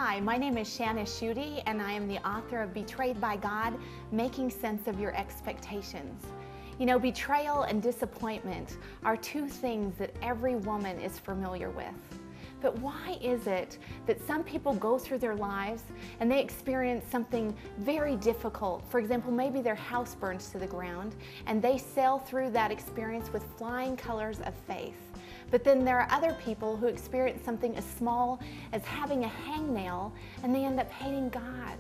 Hi, my name is Shana Schutte, and I am the author of Betrayed by God, Making Sense of Your Expectations. You know, betrayal and disappointment are two things that every woman is familiar with. But why is it that some people go through their lives and they experience something very difficult? For example, maybe their house burns to the ground and they sail through that experience with flying colors of faith. But then there are other people who experience something as small as having a hangnail and they end up hating God.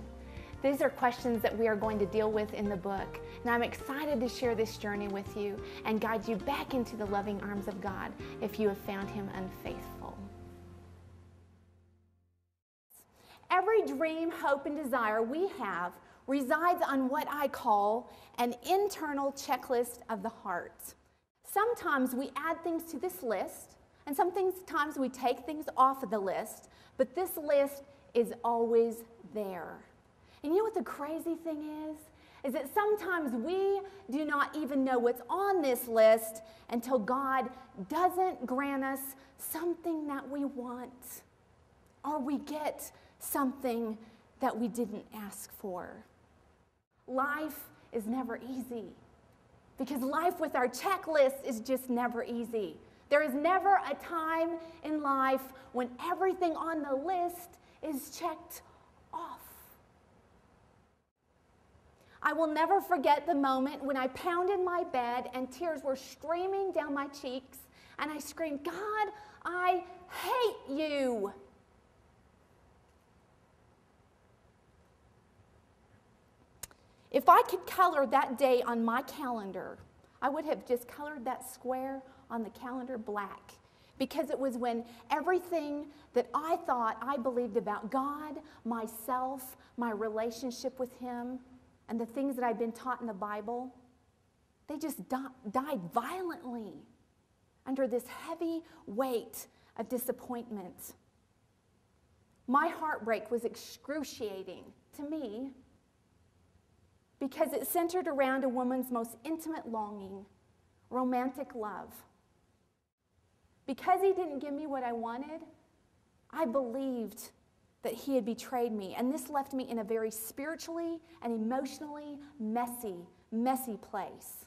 These are questions that we are going to deal with in the book. And I'm excited to share this journey with you and guide you back into the loving arms of God if you have found Him unfaithful. Every dream, hope, and desire we have resides on what I call an internal checklist of the heart. Sometimes we add things to this list, and sometimes we take things off of the list, but this list is always there. And you know what the crazy thing is that sometimes we do not even know what's on this list until God doesn't grant us something that we want, or we get something that we didn't ask for. Life is never easy, because life with our checklist is just never easy. There is never a time in life when everything on the list is checked off. I will never forget the moment when I pounded my bed and tears were streaming down my cheeks, and I screamed, "God, I hate you." If I could color that day on my calendar, I would have just colored that square on the calendar black, because it was when everything that I thought I believed about God, myself, my relationship with Him, and the things that I'd been taught in the Bible, they just died violently under this heavy weight of disappointment. My heartbreak was excruciating to me, because it centered around a woman's most intimate longing, romantic love. Because He didn't give me what I wanted, I believed that He had betrayed me, and this left me in a very spiritually and emotionally messy place.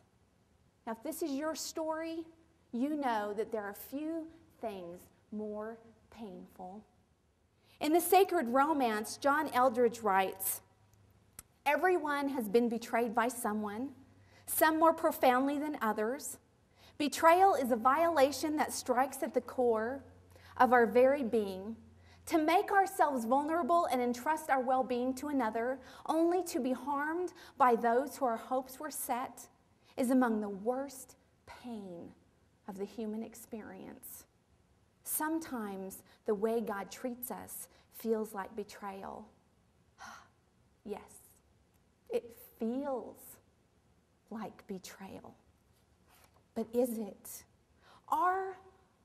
Now, if this is your story, you know that there are few things more painful. In the sacred romance, John Eldredge writes, "Everyone has been betrayed by someone, some more profoundly than others. Betrayal is a violation that strikes at the core of our very being. To make ourselves vulnerable and entrust our well-being to another, only to be harmed by those who our hopes were set, is among the worst pain of the human experience. Sometimes the way God treats us feels like betrayal." Yes. It feels like betrayal. But is it? Are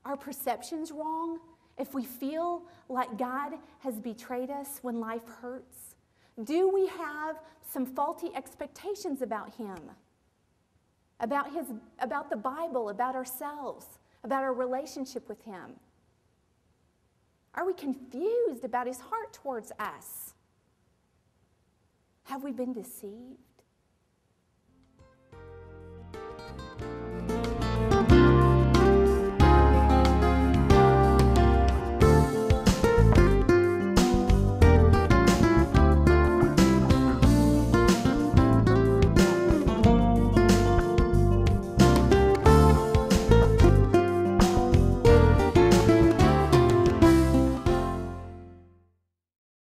our perceptions wrong if we feel like God has betrayed us when life hurts? Do we have some faulty expectations about Him, about the Bible, about ourselves, about our relationship with Him? Are we confused about His heart towards us? Have we been deceived?